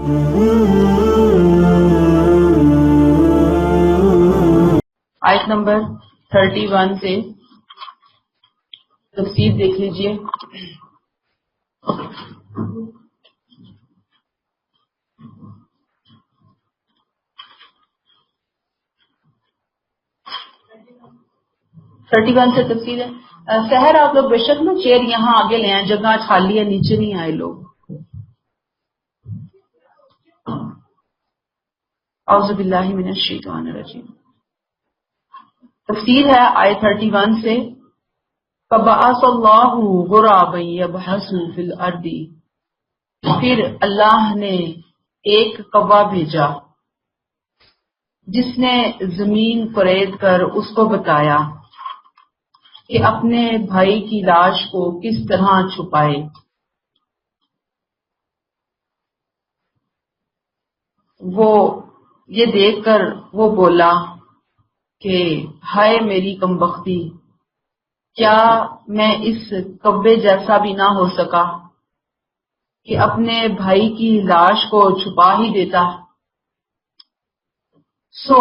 آیت نمبر 31 سے تفسیر دیکھ لیجئے. تھرٹی ون سے تفصیل ہے. سحر آپ لوگ بے شک نا چیئر یہاں آگے لے آئیں، جگہ خالی ہے، نیچے نہیں آئے لوگ. اعوذ باللہ من الشیطان الرجیم. تفسیر ہے آیت 31 سے. فبعث اللہ غرابا یبحث فی الارض، پھر اللہ نے ایک کوا بھیجا جس نے زمین فرید کر اس کو بتایا کہ اپنے بھائی کی لاش کو کس طرح چھپائے. وہ یہ دیکھ کر وہ بولا کہ ہائے میری کمبختی، کیا میں اس کبے جیسا بھی نہ ہو سکا کہ اپنے بھائی کی لاش کو چھپا ہی دیتا. سو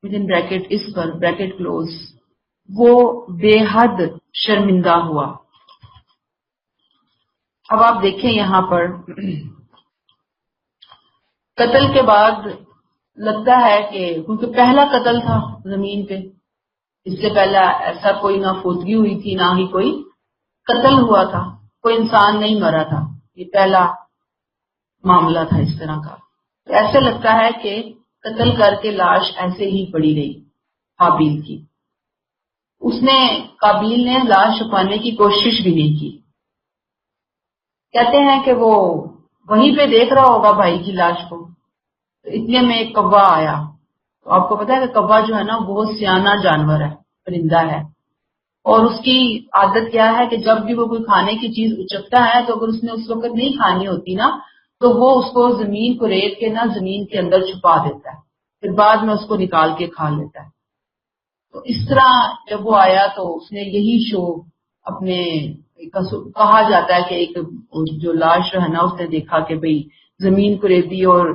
ودن بریکٹ اس پر بریکٹ کلوز، وہ بے حد شرمندہ ہوا. اب آپ دیکھیں یہاں پر قتل کے بعد لگتا ہے کہ کیونکہ پہلا قتل تھا زمین پہ، اس سے پہلا ایسا کوئی نہ فوتگی ہوئی تھی نہ ہی کوئی قتل ہوا تھا، کوئی انسان نہیں مرا تھا، یہ پہلا معاملہ تھا اس طرح کا. ایسے لگتا ہے کہ قتل کر کے لاش ایسے ہی پڑی رہی قابیل کی. اس نے قابیل نے لاش چھپانے کی کوشش بھی نہیں کی. کہتے ہیں کہ وہ وہیں پہ دیکھ رہا ہوگا بھائی کی لاش کو، تو اتنے میں ایک کوا آیا. تو آپ کو پتا ہے کہ کوا جو ہے نا بہت سیانہ جانور ہے، پرندہ ہے، اور اس کی عادت کیا ہے کہ جب بھی وہ کوئی کھانے کی چیز اچکتا ہے تو اگر اس نے اس وقت نہیں کھانی ہوتی نا تو وہ اس کو زمین کو ریت کے نا زمین کے اندر چھپا دیتا ہے، پھر بعد میں اس کو نکال کے کھا لیتا ہے. تو اس طرح جب وہ آیا تو اس نے یہی شو اپنے کہا جاتا ہے کہ ایک جو لاش جو ہے نا اس نے دیکھا کہ بھئی زمین کو ریتی، اور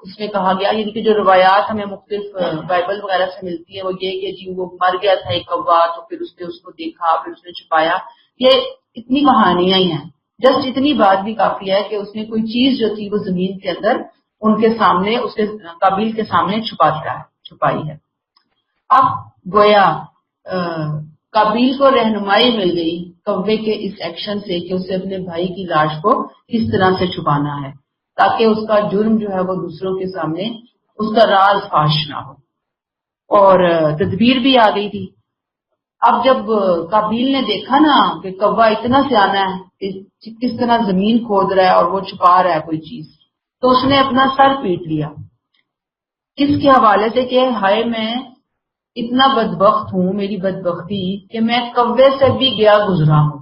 اس میں کہا گیا یعنی کہ جو روایات ہمیں مختلف بائبل وغیرہ سے ملتی ہیں وہ یہ کہ جی وہ مر گیا تھا ایک کوا، تو پھر اس نے اس کو دیکھا، پھر اس نے چھپایا. یہ اتنی کہانیاں ہی ہیں، جسٹ اتنی بات بھی کافی ہے کہ اس نے کوئی چیز جو تھی وہ زمین کے اندر ان کے سامنے اس کے قابیل کے سامنے چھپائی ہے. اب گویا قابیل کو رہنمائی مل گئی کوے کے اس ایکشن سے کہ اسے اپنے بھائی کی لاش کو کس طرح سے چھپانا ہے تاکہ اس کا جرم جو ہے وہ دوسروں کے سامنے اس کا راز فاش نہ ہو. اور تدبیر بھی آ گئی تھی. اب جب قابیل نے دیکھا نا کہ کوا اتنا سیانا ہے کہ کس طرح زمین کھود رہا ہے اور وہ چھپا رہا ہے کوئی چیز، تو اس نے اپنا سر پیٹ لیا. کس کے حوالے سے کہ ہائے میں اتنا بدبخت ہوں، میری بدبختی کہ میں کوے سے بھی گیا گزرا ہوں.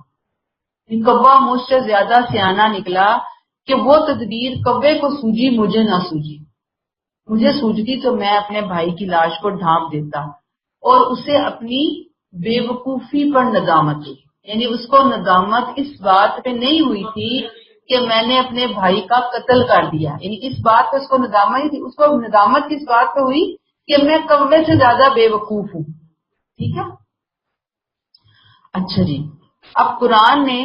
کوا مجھ سے زیادہ سیانا نکلا کہ وہ تدبیر کوے کو سوجی مجھے نہ سوجی. مجھے سوجتی تو میں اپنے بھائی کی لاش کو ڈھانپ دیتا. اور اسے اپنی بے وقوفی پر ندامت ہوئی، یعنی اس کو ندامت اس بات پہ نہیں ہوئی تھی کہ میں نے اپنے بھائی کا قتل کر دیا، یعنی اس بات پہ اس کو ندامت نہیں تھی، اس کو ندامت کس بات پہ ہوئی کہ میں کوے سے زیادہ بے وقوف ہوں. ٹھیک ہے. اچھا جی، اب قرآن نے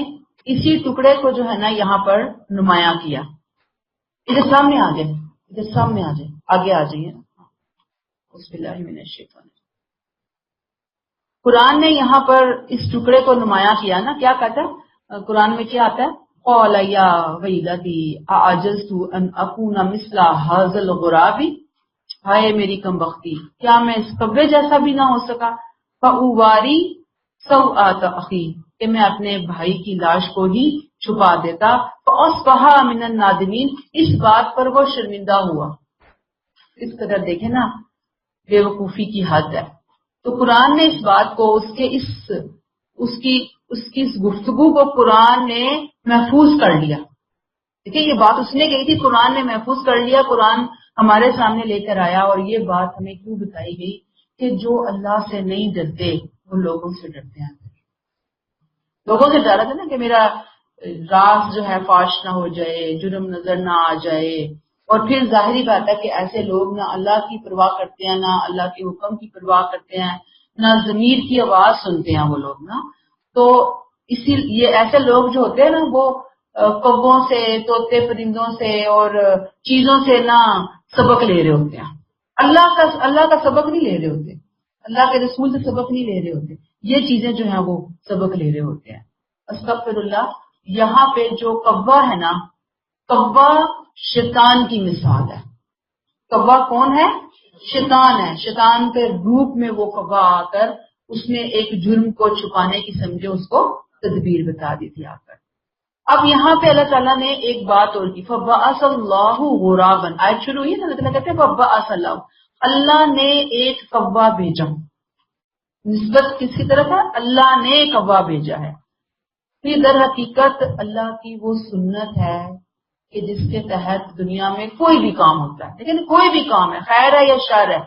اسی ٹکڑے کو جو ہے نا یہاں پر نمایاں کیا. ادھر سامنے آ جائے، ادھر سامنے آ جائے، آگے آ جائیے. بسم اللہ من الشیطان. قرآن نے یہاں پر اس ٹکڑے کو نمایاں کیا نا. کیا کہتا ہے قرآن میں؟ کیا آتا ہے؟ قال یا ویلتی اعجزت ان اکون مثل هذا الغراب، ہائے میری کمبختی، کیا میں اس کبے جیسا بھی نہ ہو سکا. فاواری سوءات اخی، کہ میں اپنے بھائی کی لاش کو ہی چھپا دیتا. فاصبح من النادمین، اس بات پر وہ شرمندہ ہوا. اس قدر دیکھیں نا بے وقوفی کی حد ہے. تو قرآن نے اس بات کو اس کی اس گفتگو کو قرآن نے محفوظ کر لیا. دیکھیں یہ بات اس نے کہی تھی، قرآن نے محفوظ کر لیا، قرآن ہمارے سامنے لے کر آیا. اور یہ بات ہمیں کیوں بتائی گئی کہ جو اللہ سے نہیں ڈرتے وہ لوگوں سے ڈرتے ہیں. لوگوں سے ڈر تھا نا کہ میرا راز جو ہے فاش نہ ہو جائے، جرم نظر نہ آ جائے، اور پھر ظاہری بات ہے کہ ایسے لوگ نہ اللہ کی پرواہ کرتے ہیں، نہ اللہ کے حکم کی پرواہ کرتے ہیں، نہ ضمیر کی آواز سنتے ہیں وہ لوگ نا. تو اسی یہ ایسے لوگ جو ہوتے ہیں نا وہ کبوں سے، طوطے پرندوں سے اور چیزوں سے نہ سبق لے رہے ہوتے ہیں. اللہ کا سبق نہیں لے رہے ہوتے، اللہ کے رسول سے سبق نہیں لے رہے ہوتے. یہ چیزیں جو ہیں وہ سبق لے رہے ہوتے ہیں. استغفر اللہ. یہاں پہ جو کوا ہے نا، کوا شیطان کی مثال ہے. کوا کون ہے؟ شیطان ہے. شیطان کے روپ میں وہ کوا آ کر اس نے ایک جرم کو چھپانے کی سمجھے اس کو تدبیر بتا دی تھی آ کر. اب یہاں پہ اللہ تعالیٰ نے ایک بات اور کی، فَبَعَثَ اللَّهُ غُرَابًا. آیت شروع ہوئی نا، اللہ تعالیٰ کہتے ہیں فَبَعَثَ اللَّهُ، اللہ نے ایک کوا بھیجا. نسبت کس کی طرف ہے؟ اللہ نے کوا بھیجا ہے. پھر در حقیقت اللہ کی وہ سنت ہے کہ جس کے تحت دنیا میں کوئی بھی کام ہوتا ہے، لیکن کوئی بھی کام ہے، خیر ہے یا شر ہے،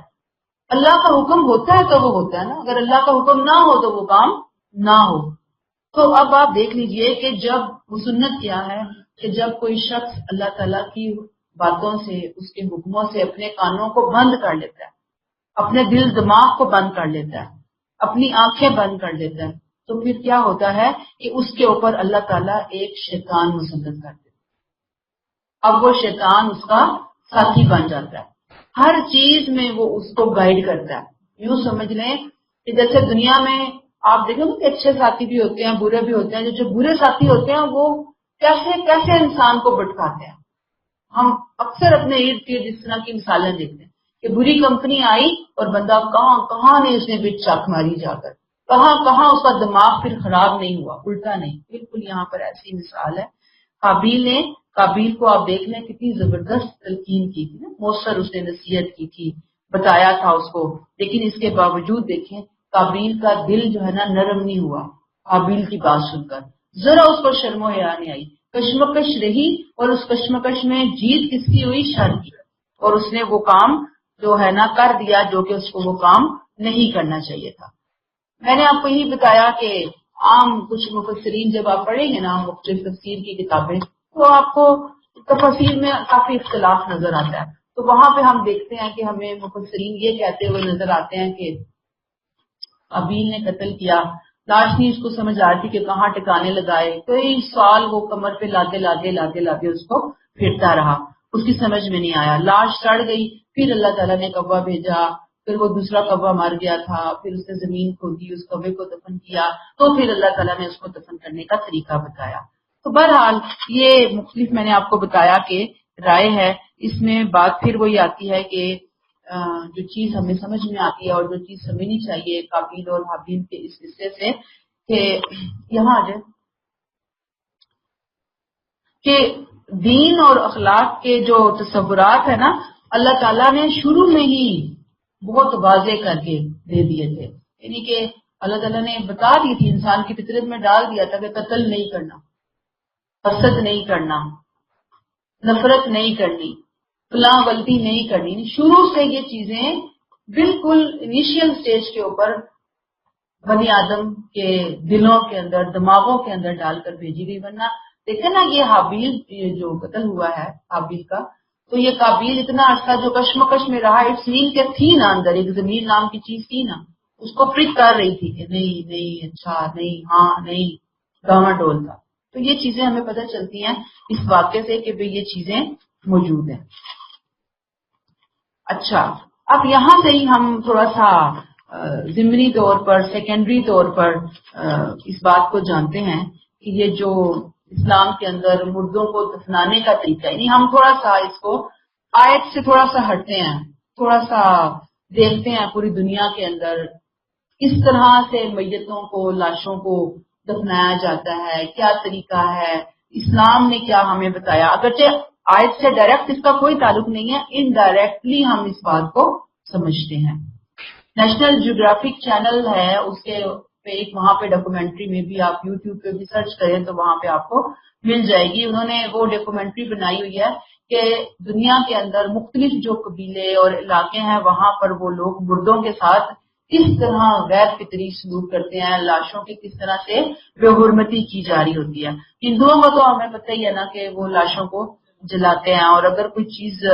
اللہ کا حکم ہوتا ہے تو وہ ہوتا ہے نا. اگر اللہ کا حکم نہ ہو تو وہ کام نہ ہو. تو اب آپ دیکھ لیجئے کہ جب وہ سنت کیا ہے کہ جب کوئی شخص اللہ تعالیٰ کی باتوں سے، اس کے حکموں سے اپنے کانوں کو بند کر لیتا ہے، اپنے دل دماغ کو بند کر لیتا ہے، اپنی آنکھیں بند کر لیتا ہے، تو پھر کیا ہوتا ہے کہ اس کے اوپر اللہ تعالیٰ ایک شیطان مسلط کر دیتا ہے. اب وہ شیطان اس کا ساتھی بن جاتا ہے، ہر چیز میں وہ اس کو گائیڈ کرتا ہے. یوں سمجھ لیں کہ جیسے دنیا میں آپ دیکھیں کہ اچھے ساتھی بھی ہوتے ہیں، برے بھی ہوتے ہیں. جو برے ساتھی ہوتے ہیں وہ کیسے انسان کو بھٹکاتے ہیں. ہم اکثر اپنے ارد گرد اس طرح کی مثالیں دیکھتے ہیں کہ بری کمپنی آئی اور بندہ کہاں نہیں اس نے بھی چاک ماری جا کر، کہاں اس کا دماغ پھر خراب نہیں ہوا، الٹا نہیں. بالکل یہاں پر ایسی مثال ہے. قابیل کو آپ دیکھ لیں کتنی زبردست تلقین کی تھی نا، مؤثر اس نے نصیحت کی تھی، بتایا تھا اس کو، لیکن اس کے باوجود دیکھیں قابیل کا دل جو ہے نا نرم نہیں ہوا. قابیل کی بات سن کر ذرا اس کو شرم و حیا نہیں آئی، کشمکش رہی، اور اس کشمکش میں جیت کس کی ہوئی؟ شر کی. اور اس نے وہ کام جو ہے نا کر دیا جو کہ اس کو وہ کام نہیں کرنا چاہیے تھا. میں نے آپ کو یہی بتایا کہ عام کچھ مفسرین جب آپ پڑھیں گے نا مختلف تفسیر کی کتابیں تو آپ کو تفسیر میں کافی اختلاف نظر آتا ہے. تو وہاں پہ ہم دیکھتے ہیں کہ ہمیں مفسرین یہ کہتے ہوئے نظر آتے ہیں کہ قابیل نے قتل کیا، لاش نہیں اس کو سمجھ آ رہی تھی کہ کہاں ٹکانے لگائے، کئی سال وہ کمر پہ لاتے اس کو پھرتا رہا، اس کی سمجھ میں نہیں آیا. لاش سڑ گئی، پھر اللہ تعالیٰ نے کوا بھیجا، پھر وہ دوسرا کوا مر گیا تھا، پھر اس نے زمین کھودی، اس کوے کو دفن کیا، تو پھر اللہ تعالیٰ نے اس کو دفن کرنے کا طریقہ بتایا. تو بہرحال یہ مختلف میں نے آپ کو بتایا کہ رائے ہے. اس میں بات پھر وہی آتی ہے کہ جو چیز ہمیں سمجھ میں آتی ہے اور جو چیز سمجھنی چاہیے قابیل اور حابیل کے اس حصے سے کہ یہاں آ جائے کہ دین اور اخلاق کے جو تصورات ہے نا اللہ تعالیٰ نے شروع میں ہی بہت واضح کر کے دے دیے تھے. یعنی کہ اللہ تعالیٰ نے بتا دی تھی، انسان کی فطرت میں ڈال دیا تھا کہ قتل نہیں کرنا، حسد نہیں کرنا، نفرت نہیں کرنی، فلاں غلطی نہیں کرنی. شروع سے یہ چیزیں بالکل انیشیل سٹیج کے اوپر بنی آدم کے دلوں کے اندر، دماغوں کے اندر ڈال کر بھیجی گئی. ورنہ دیکھیں نا یہ حابیل جو قتل ہوا ہے حابیل کا، تو یہ قابیل اتنا عرصہ جو کشمکش میں رہا، اٹس مین کہ تھی نا اندر ایک ضمیر نام کی چیز تھی نا، اس کو پرک کر رہی تھی کہ نہیں اچھا نہیں ہاں نہیں، ڈاما ڈول تھا. تو یہ چیزیں ہمیں پتہ چلتی ہیں اس واقعے سے کہ بھئی یہ چیزیں موجود ہیں. اچھا اب یہاں سے ہی ہم تھوڑا سا ضمنی طور پر، سیکنڈری طور پر اس بات کو جانتے ہیں کہ یہ جو اسلام کے اندر مردوں کو دفنانے کا طریقہ ہے، یعنی ہم تھوڑا سا اس کو آیت سے تھوڑا سا ہٹتے ہیں، تھوڑا سا دیکھتے ہیں پوری دنیا کے اندر کس طرح سے میتوں کو، لاشوں کو دفنایا جاتا ہے، کیا طریقہ ہے، اسلام نے کیا ہمیں بتایا. اگرچہ آیت سے ڈائریکٹ اس کا کوئی تعلق نہیں ہے، انڈائریکٹلی ہم اس بات کو سمجھتے ہیں. نیشنل جیوگرافک چینل ہے، اس کے پہ ایک وہاں پہ ڈاکومنٹری میں بھی آپ یوٹیوب پہ بھی سرچ کریں تو وہاں پہ آپ کو مل جائے گی. انہوں نے وہ ڈاکومنٹری بنائی ہوئی ہے کہ دنیا کے اندر مختلف جو قبیلے اور علاقے ہیں وہاں پر وہ لوگ مردوں کے ساتھ کس طرح غیر فطری سلوک کرتے ہیں، لاشوں کی کس طرح سے بے حرمتی کی جا رہی ہوتی ہے. ہندوؤں کا تو ہمیں پتہ ہی ہے نا کہ وہ لاشوں کو جلاتے ہیں. اور اگر کوئی چیز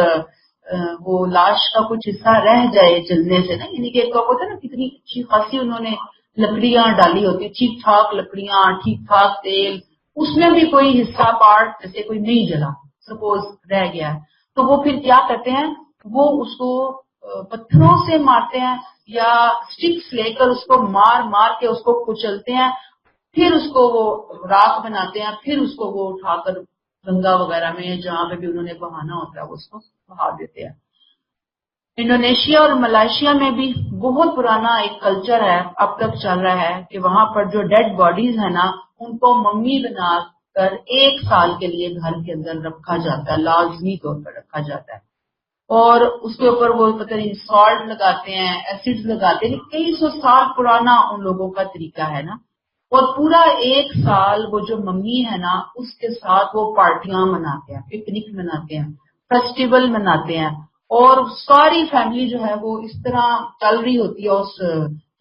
وہ لاش کا کچھ حصہ رہ جائے جلنے سے نا، یعنی کہ ایک تو ہوتا ہے نا کتنی اچھی خاصی انہوں نے لکڑیاں ڈالی ہوتی، ٹھیک ٹھاک لکڑیاں، ٹھیک ٹھاک تیل، اس میں بھی کوئی حصہ پارٹ جیسے کوئی نہیں جلا سپوز رہ گیا ہے، تو وہ پھر کیا کرتے ہیں، وہ اس کو پتھروں سے مارتے ہیں یا سٹکس لے کر اس کو مار مار کے اس کو کچلتے ہیں، پھر اس کو وہ راکھ بناتے ہیں، پھر اس کو وہ اٹھا کر گنگا وغیرہ میں جہاں پہ بھی انہوں نے بہانا ہوتا ہے وہ اس کو بہا دیتے ہیں. انڈونیشیا اور ملائیشیا میں بھی بہت پرانا ایک کلچر ہے، اب تک چل رہا ہے کہ وہاں پر جو ڈیڈ باڈیز ہیں نا ان کو ممی بنا کر 1 سال کے لیے گھر کے اندر رکھا جاتا ہے، لازمی طور پر رکھا جاتا ہے. اور اس کے اوپر وہ پتہ نہیں سالٹ لگاتے ہیں، ایسڈ لگاتے ہیں، کئی سو سال پرانا ان لوگوں کا طریقہ ہے نا. اور پورا 1 سال وہ جو ممی ہے نا اس کے ساتھ وہ پارٹیاں مناتے ہیں، پکنک مناتے ہیں، فیسٹیول مناتے ہیں، اور ساری فیملی جو ہے وہ اس طرح چل رہی ہوتی ہے اس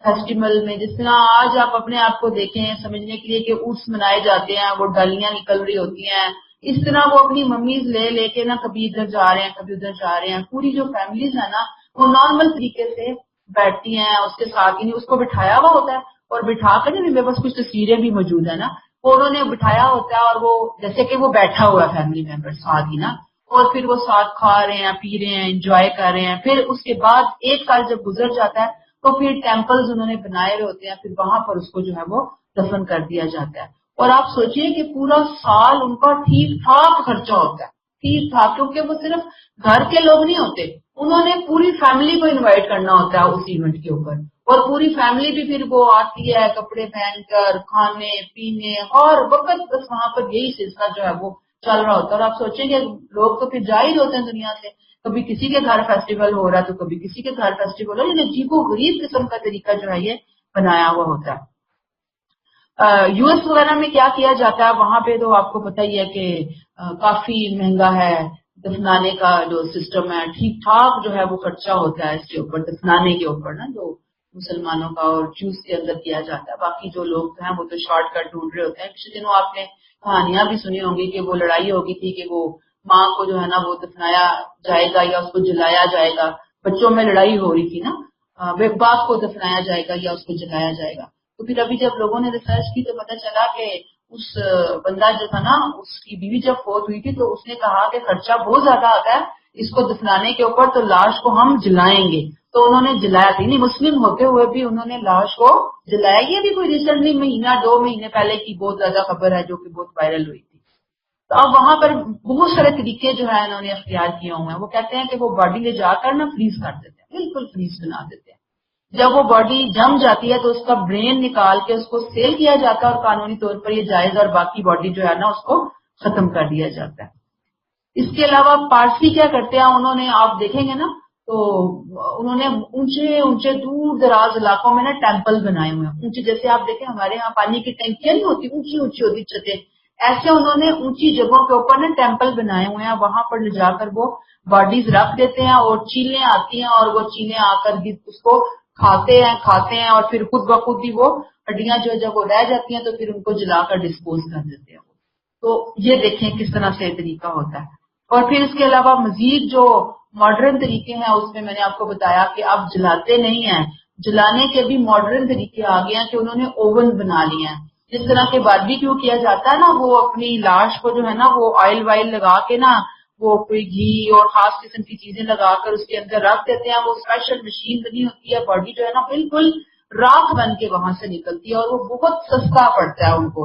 فیسٹیول میں. جس طرح آج آپ اپنے آپ کو دیکھیں سمجھنے کے لیے کہ عرس منائے جاتے ہیں، وہ ڈالیاں نکل رہی ہوتی ہیں، اس طرح وہ اپنی ممیز لے لے کے نا کبھی ادھر جا رہے ہیں کبھی ادھر جا رہے ہیں. پوری جو فیملیز ہے نا وہ نارمل طریقے سے بیٹھتی ہیں، اس کے ساتھ یعنی اس کو بٹھایا ہوا ہوتا ہے، اور بٹھا کر میرے پاس کچھ تصویریں بھی موجود ہیں نا، وہ انہوں نے بٹھایا ہوتا ہے اور وہ جیسے کہ وہ بیٹھا ہوا ہے فیملی ممبر ساتھ ہی نا، اور پھر وہ ساتھ کھا رہے ہیں، پی رہے ہیں، انجوائے کر رہے ہیں. پھر اس کے بعد 1 سال جب گزر جاتا ہے تو پھر ٹیمپلز انہوں نے بنائے ہوئے ہوتے ہیں، پھر وہاں پر اس کو جو ہے وہ دفن کر دیا جاتا ہے. اور آپ سوچئے کہ پورا سال ان کا ٹھیک ٹھاک خرچہ ہوتا ہے، ٹھیک ٹھاک، کیونکہ وہ صرف گھر کے لوگ نہیں ہوتے، انہوں نے پوری فیملی کو انوائٹ کرنا ہوتا ہے اس ایونٹ کے اوپر، اور پوری فیملی بھی پھر وہ آتی ہے کپڑے پہن کر، کھانے پینے، اور وقت بس وہاں پر یہی سلسلہ جو ہے وہ چل رہا ہوتا ہے. اور آپ سوچیں کہ لوگ تو پھر جا ہی ہوتے ہیں دنیا سے، کبھی کسی کے گھر فیسٹیول ہو رہا ہے تو کبھی کسی کے گھر فیسٹیول ہو رہا ہے، عجیب و غریب قسم کا طریقہ جو ہے یہ بنایا ہوا ہوتا ہے. یو ایس وغیرہ میں کیا کیا جاتا ہے، وہاں پہ تو آپ کو پتہ ہی ہے کہ کافی مہنگا ہے دفنانے کا جو سسٹم ہے، ٹھیک ٹھاک جو ہے وہ خرچہ ہوتا ہے اس کے اوپر، دفنانے کے اوپر نا، جو مسلمانوں کا اور جوس کے اندر کیا جاتا ہے. باقی جو لوگ ہیں وہ تو شارٹ کٹ ڈھونڈ رہے ہوتے ہیں. پچھلے دنوں آپ نے کہانیاں بھی سنی ہوں گی کہ وہ لڑائی ہوگی تھی کہ وہ ماں کو جو ہے نا وہ دفنایا جائے گا یا اس کو جلایا جائے گا، بچوں میں لڑائی ہو رہی تھی نا، باپ کو دفنایا جائے گا یا اس کو جلایا جائے گا. تو پھر ابھی جب لوگوں نے ریسرچ کی تو پتہ چلا کہ اس بندہ جو تھا نا اس کی بیوی جب فوت ہوئی تھی تو اس نے کہا کہ خرچہ بہت زیادہ آتا ہے اس کو دفنانے کے اوپر، تو لاش کو ہم جلائیں گے. تو انہوں نے جلایا تھی، نہیں مسلم ہوتے ہوئے بھی انہوں نے لاش کو جلایا. یہ بھی کوئی ریسنٹلی مہینہ 2 مہینے پہلے کی بہت زیادہ خبر ہے جو کہ بہت وائرل ہوئی تھی. تو اب وہاں پر بہت سارے طریقے جو ہے انہوں نے اختیار کیے ہوئے ہیں. وہ کہتے ہیں کہ وہ باڈی لے جا کر نا فریز کر دیتے ہیں، بالکل فریز بنا دیتے ہیں. جب وہ باڈی جم جاتی ہے تو اس کا برین نکال کے اس کو سیل کیا جاتا ہے، اور قانونی طور پر یہ جائز، اور باقی باڈی جو ہے نا اس کو ختم کر دیا جاتا ہے. اس کے علاوہ پارسی کیا کرتے ہیں، انہوں نے آپ دیکھیں گے نا تو انہوں نے اونچے اونچے دور دراز علاقوں میں نا ٹیمپل بنائے ہوئے ہیں. اونچے جیسے آپ دیکھیں ہمارے یہاں پانی کی ٹینکیاں نہیں ہوتی، اونچی اونچی ہوتی چھتیں، ایسے انہوں نے اونچی جگہوں کے اوپر نا ٹیمپل بنائے ہوئے ہیں. وہاں پر لے جا کر وہ باڈیز رکھ دیتے ہیں، اور چیلیں آتی ہیں اور وہ چیلیں آ کر اس کو کھاتے ہیں اور پھر خود بخود ہی وہ ہڈیاں جو جب وہ رہ جاتی ہیں تو پھر ان کو جلا کر ڈسپوز کر دیتے ہیں. تو یہ دیکھیں کس طرح سے طریقہ ہوتا ہے. اور پھر اس کے علاوہ مزید جو ماڈرن طریقے ہیں اس میں نے آپ کو بتایا کہ اب جلاتے نہیں ہیں، جلانے کے بھی ماڈرن طریقے آ گئے ہیں کہ انہوں نے اوون بنا لیے ہیں. جس طرح کے باربیکیو کیا جاتا ہے نا، وہ اپنی لاش کو جو ہے نا وہ آئل وائل لگا کے نا وہ کوئی گھی اور خاص قسم کی چیزیں لگا کر اس کے اندر رکھ دیتے ہیں. وہ اسپیشل مشین بنی ہوتی ہے، باڈی جو ہے نا بالکل راکھ بن کے وہاں سے نکلتی ہے، اور وہ بہت سستا پڑتا ہے ان کو.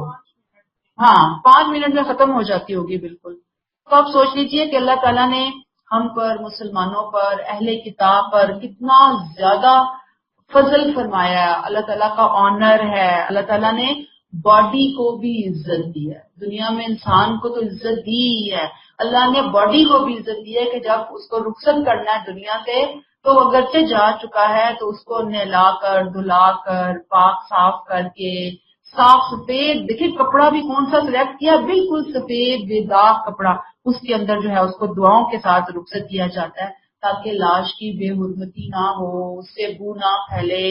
ہاں 5 منٹ میں ختم ہو جاتی ہوگی بالکل. تو آپ سوچ لیجئے کہ اللہ تعالیٰ نے ہم پر، مسلمانوں پر، اہل کتاب پر کتنا زیادہ فضل فرمایا ہے. اللہ تعالیٰ کا آنر ہے. اللہ تعالیٰ نے باڈی کو بھی عزت دی ہے. دنیا میں انسان کو تو عزت دی ہی ہے، اللہ نے باڈی کو بھی عزت دی ہے کہ جب اس کو رخصت کرنا ہے دنیا سے تو اگرچہ جا چکا ہے تو اس کو نہلا کر، دھلا کر، پاک صاف کر کے، صاف سفید، دیکھیں کپڑا بھی کون سا سلیکٹ کیا، بالکل سفید بے داغ کپڑا، اس کے اندر جو ہے اس کو دعاؤں کے ساتھ رخصت کیا جاتا ہے تاکہ لاش کی بے حرمتی نہ ہو، اس سے بو نہ پھیلے،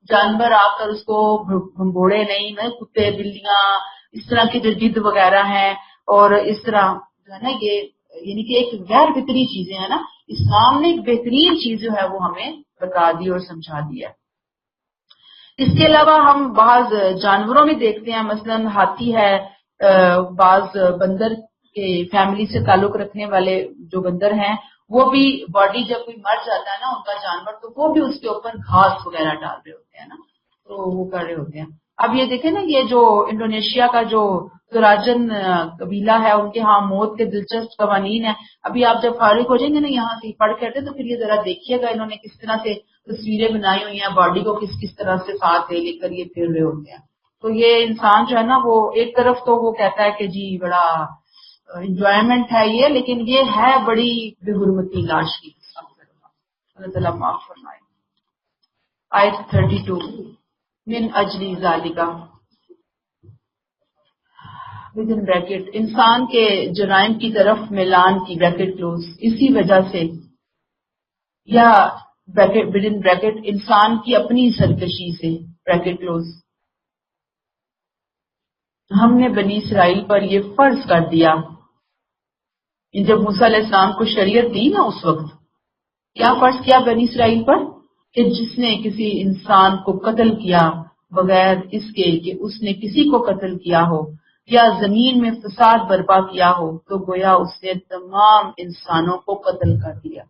جانور آ کر اس کو بھنگوڑے نہیں، کتے بلیاں اس طرح کے جو جد وغیرہ ہیں، اور اس طرح جو ہے نا یہ یعنی کہ ایک غیر فطری چیزیں ہیں نا، اسلام نے ایک بہترین چیز جو ہے وہ ہمیں بتا دی اور سمجھا دیا. اس کے علاوہ ہم بعض جانوروں میں دیکھتے ہیں، مثلا ہاتھی ہے، بعض بندر کے فیملی سے تعلق رکھنے والے جو بندر ہیں وہ بھی باڈی جب کوئی مر جاتا ہے نا ان کا جانور، تو وہ بھی اس کے اوپر گھاس وغیرہ ڈال رہے ہوتے ہیں نا، تو وہ کر رہے ہوتے ہیں. اب یہ دیکھیں نا، یہ جو انڈونیشیا کا جو تراجن قبیلہ ہے ان کے ہاں موت کے دلچسپ قوانین ہیں. ابھی آپ جب فارغ ہو جائیں گے نا یہاں سے پڑھ کر تو پھر یہ ذرا دیکھیے گا انہوں نے کس طرح سے تصویریں بنائی ہوئی ہیں، باڈی کو کس کس طرح سے ساتھ لے کر یہ پھر رہے ہوتے ہیں. تو یہ انسان جو ہے نا وہ ایک طرف تو وہ کہتا ہے کہ جی بڑا انجوائمنٹ ہے یہ، لیکن یہ ہے بڑی بے حرمتی لاش کی. اللہ تعالیٰ معاف فرمائے. آیت 32 من اجلی ذالکا ودن بریکٹ، انسان کے جرائم کی طرف میلان کی بریکٹ کلوز، اسی وجہ سے، یا ودن بریکٹ انسان کی اپنی سرکشی سے بریکٹ کلوز، ہم نے بنی اسرائیل پر یہ فرض کر دیا. جب موسیٰ علیہ السلام کو شریعت دی نا اس وقت کیا فرض کیا بنی اسرائیل پر، کہ جس نے کسی انسان کو قتل کیا بغیر اس کے کہ اس نے کسی کو قتل کیا ہو یا زمین میں فساد برپا کیا ہو تو گویا اس نے تمام انسانوں کو قتل کر دیا.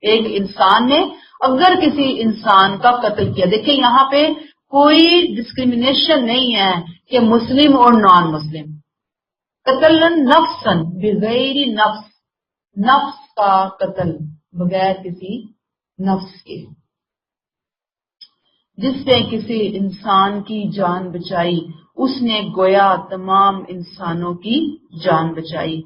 ایک انسان نے اگر کسی انسان کا قتل کیا، دیکھیں یہاں پہ کوئی ڈسکریمنیشن نہیں ہے کہ مسلم اور نان مسلم. قتل نفسن بغیر نفس، نفس کا قتل بغیر کسی نفس کے، جس نے کسی انسان کی جان بچائی اس نے گویا تمام انسانوں کی جان بچائی.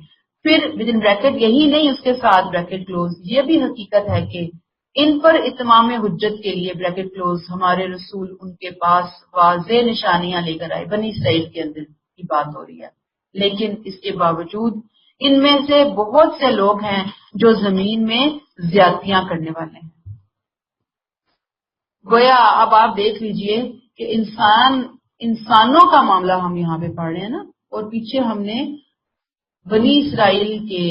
پھر ودن بریکٹ یہی نہیں، اس کے ساتھ بریکٹ کلوز، یہ بھی حقیقت ہے کہ ان پر اتمام حجت کے لیے بریکٹ کلوز ہمارے رسول ان کے پاس واضح نشانیاں لے کر آئے. بنی اسرائیل کے اندر کی بات ہو رہی ہے، لیکن اس کے باوجود ان میں سے بہت سے لوگ ہیں جو زمین میں زیادتیاں کرنے والے ہیں. گویا اب آپ دیکھ لیجئے کہ انسانوں کا معاملہ ہم یہاں پہ پڑھ رہے ہیں نا، اور پیچھے ہم نے بنی اسرائیل کے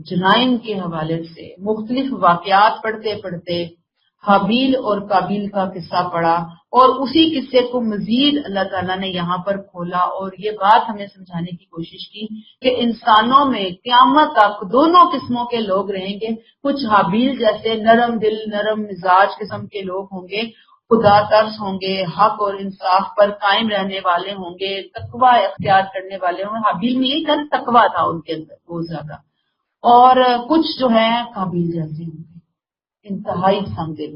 جرائم کے حوالے سے مختلف واقعات پڑھتے پڑھتے حابیل اور قابیل کا قصہ پڑھا، اور اسی قصے کو مزید اللہ تعالیٰ نے یہاں پر کھولا اور یہ بات ہمیں سمجھانے کی کوشش کی کہ انسانوں میں قیامت تک دونوں قسموں کے لوگ رہیں گے. کچھ حابیل جیسے نرم دل نرم مزاج قسم کے لوگ ہوں گے، خدا ترس ہوں گے، حق اور انصاف پر قائم رہنے والے ہوں گے، تقوی اختیار کرنے والے ہوں گے. حابیل میں یہی تقوی تھا ان کے اندر بہت زیادہ. اور کچھ جو ہے قابیل جیسے ہوں گے، انتہائی سمدل،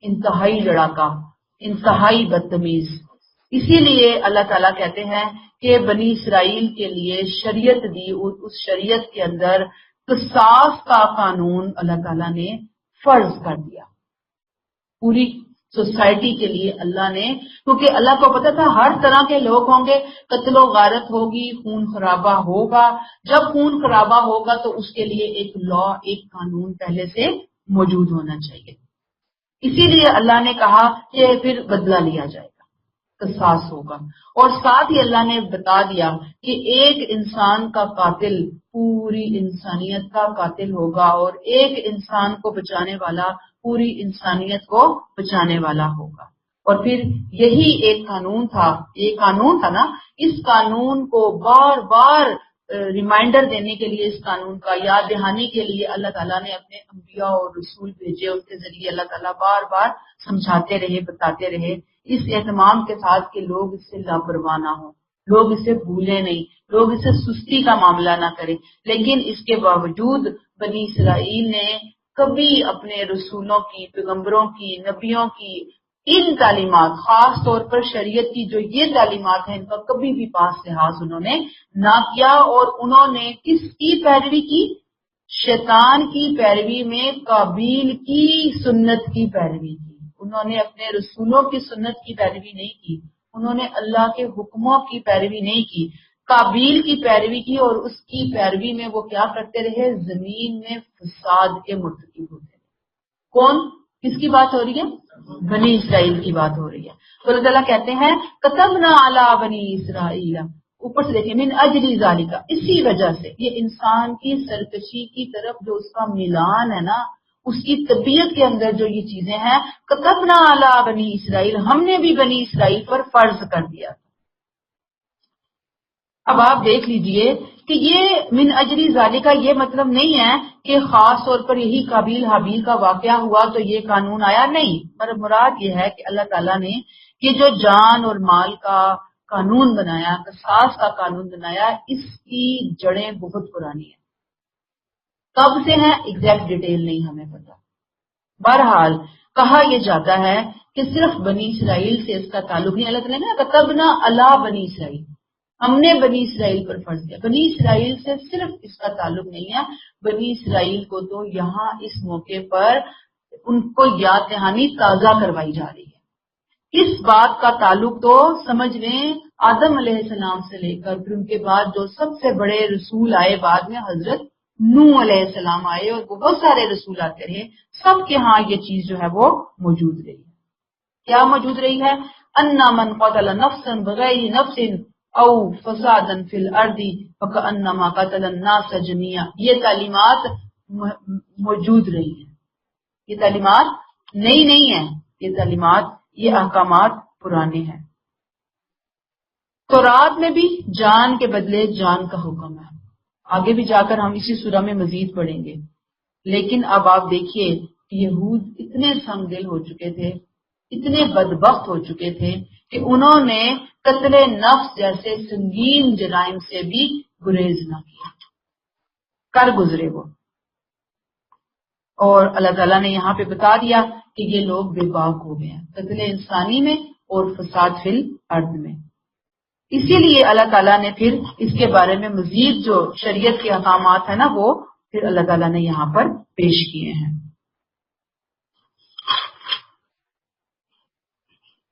انتہائی لڑاکا، انتہائی بدتمیز. اسی لیے اللہ تعالیٰ کہتے ہیں کہ بنی اسرائیل کے لیے شریعت دی، اور اس شریعت کے اندر قصاص کا قانون اللہ تعالیٰ نے فرض کر دیا پوری سوسائٹی کے لیے. اللہ نے، کیونکہ اللہ کو پتا تھا ہر طرح کے لوگ ہوں گے، قتل و غارت ہوگی، خون خرابہ ہوگا. جب خون خرابہ ہوگا تو اس کے لیے ایک لا، ایک قانون پہلے سے موجود ہونا چاہیے. اسی لیے اللہ نے کہا کہ پھر بدلہ لیا جائے گا، قصاص ہوگا. اور ساتھ ہی اللہ نے بتا دیا کہ ایک انسان کا قاتل پوری انسانیت کا قاتل ہوگا، اور ایک انسان کو بچانے والا پوری انسانیت کو بچانے والا ہوگا. اور پھر یہی ایک قانون تھا، یہ قانون تھا نا، اس قانون کو بار بار ریمائنڈر دینے کے لیے، اس قانون کا یاد دہانی کے لیے اللہ تعالیٰ نے اپنے انبیاء اور رسول بھیجے. اس کے ذریعے اللہ تعالیٰ بار بار سمجھاتے رہے، بتاتے رہے، اس اہتمام کے ساتھ کہ لوگ اس سے لاپرواہ نہ ہوں، لوگ اسے بھولیں نہیں، لوگ اسے سستی کا معاملہ نہ کریں. لیکن اس کے باوجود بنی اسرائیل نے کبھی اپنے رسولوں کی، پیغمبروں کی، نبیوں کی ان تعلیمات، خاص طور پر شریعت کی جو یہ تعلیمات ہیں، ان کا کبھی بھی پاس لحاظ انہوں نے نہ کیا. اور انہوں نے کس کی پیروی کی؟ شیطان کی پیروی میں قابیل کی سنت کی پیروی کی. انہوں نے اپنے رسولوں کی سنت کی پیروی نہیں کی، انہوں نے اللہ کے حکموں کی پیروی نہیں کی، قابیل کی پیروی کی. اور اس کی پیروی میں وہ کیا کرتے رہے؟ زمین میں فساد کے مرتکب ہوتے رہے. کون؟ کس کی بات ہو رہی ہے؟ بنی اسرائیل کی بات ہو رہی ہے. تو اللہ تعالیٰ کہتے ہیں کتبنا علی بنی اسرائیل، اوپر سے دیکھیں من اجلی ذالکا، اسی وجہ سے، یہ انسان کی سرکشی کی طرف جو اس کا میلان ہے نا، اس کی طبیعت کے اندر جو یہ چیزیں ہیں، کتبنا علی بنی اسرائیل، ہم نے بھی بنی اسرائیل پر فرض کر دیا۔ اب آپ دیکھ لیجئے کہ یہ من اجلی ذالکا یہ مطلب نہیں ہے کہ خاص طور پر یہی قابیل حابیل کا واقعہ ہوا تو یہ قانون آیا، نہیں، پر مراد یہ ہے کہ اللہ تعالیٰ نے یہ جو جان اور مال کا قانون بنایا، قصاص کا قانون بنایا، اس کی جڑیں بہت پرانی ہیں، کب سے ہیں ایگزیکٹ ڈیٹیل نہیں ہمیں پتا۔ بہرحال کہا یہ جاتا ہے کہ صرف بنی اسرائیل سے اس کا تعلق نہیں، اللہ تعالیٰ نے کتبنا علی بنی اسرائیل، ہم نے بنی اسرائیل پر فرض کیا، بنی اسرائیل سے صرف اس کا تعلق نہیں ہے، بنی اسرائیل کو تو یہاں اس موقع پر ان کو یاد دہانی تازہ کروائی جا رہی ہے۔ اس بات کا تعلق تو سمجھ لیں آدم علیہ السلام سے لے کر پھر ان کے بعد جو سب سے بڑے رسول آئے، بعد میں حضرت نوح علیہ السلام آئے اور بہت سارے رسول آتے رہے، سب کے ہاں یہ چیز جو ہے وہ موجود رہی ہے۔ کیا موجود رہی ہے؟ ان من قتل نفسا بغیر نفس او فسادا فی الارض فکأنما قتل الناس جميعا، یہ تعلیمات موجود رہی ہیں، یہ تعلیمات نئی نہیں ہیں، یہ تعلیمات، یہ احکامات پرانے ہیں۔ تورات میں بھی جان کے بدلے جان کا حکم ہے، آگے بھی جا کر ہم اسی سورہ میں مزید پڑھیں گے، لیکن اب آپ دیکھیے کہ یہود اتنے سنگ دل ہو چکے تھے، اتنے بدبخت ہو چکے تھے کہ انہوں نے قتل نفس جیسے سنگین جرائم سے بھی گریز نہ کیا، کر گزرے وہ، اور اللہ تعالیٰ نے یہاں پہ بتا دیا کہ یہ لوگ بے باک ہو گئے ہیں قتل انسانی میں اور فساد فی الارض میں۔ اسی لیے اللہ تعالیٰ نے پھر اس کے بارے میں مزید جو شریعت کے احکامات ہیں نا، وہ پھر اللہ تعالیٰ نے یہاں پر پیش کیے ہیں۔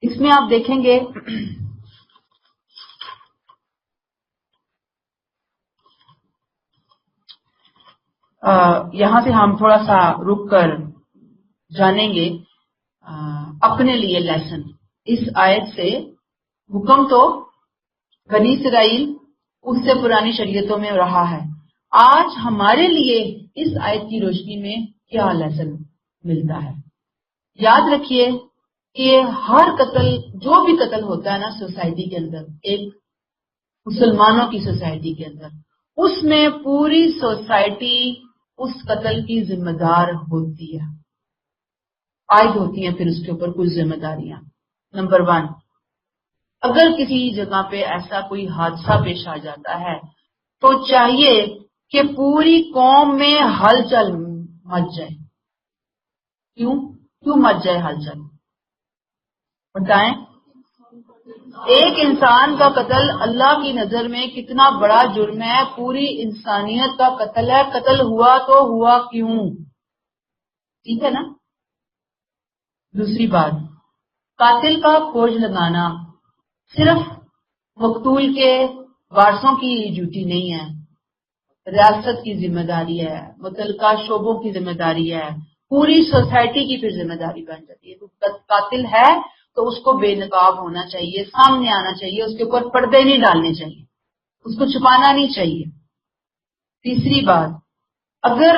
اس میں آپ دیکھیں گے یہاں سے ہم تھوڑا سا رک کر جانیں گے اپنے لیے لیسن۔ اس آیت سے حکم تو بنی اسرائیل اس سے پرانی شریعتوں میں رہا ہے، آج ہمارے لیے اس آیت کی روشنی میں کیا لیسن ملتا ہے؟ یاد رکھیے کہ ہر قتل، جو بھی قتل ہوتا ہے نا سوسائٹی کے اندر، ایک مسلمانوں کی سوسائٹی کے اندر، اس میں پوری سوسائٹی اس قتل کی ذمہ دار ہوتی ہے، عائد ہوتی ہیں پھر اس کے اوپر کچھ ذمہ داریاں۔ نمبر 1، اگر کسی جگہ پہ ایسا کوئی حادثہ پیش آ جاتا ہے تو چاہیے کہ پوری قوم میں ہلچل مچ جائے۔ کیوں مچ جائے ہلچل؟ بتائیں۔ ایک انسان کا قتل اللہ کی نظر میں کتنا بڑا جرم ہے، پوری انسانیت کا قتل ہے، قتل ہوا تو ہوا کیوں؟ ٹھیک ہے نا؟ دوسری بات، قاتل کا کھوج لگانا صرف مقتول کے وارثوں کی ڈیوٹی نہیں ہے، ریاست کی ذمہ داری ہے، متعلقہ شعبوں کی ذمہ داری ہے، پوری سوسائٹی کی پھر ذمہ داری بن جاتی ہے۔ تو قاتل ہے تو اس کو بے نقاب ہونا چاہیے، سامنے آنا چاہیے، اس کے اوپر پردے نہیں ڈالنے چاہیے، اس کو چھپانا نہیں چاہیے۔ تیسری بات، اگر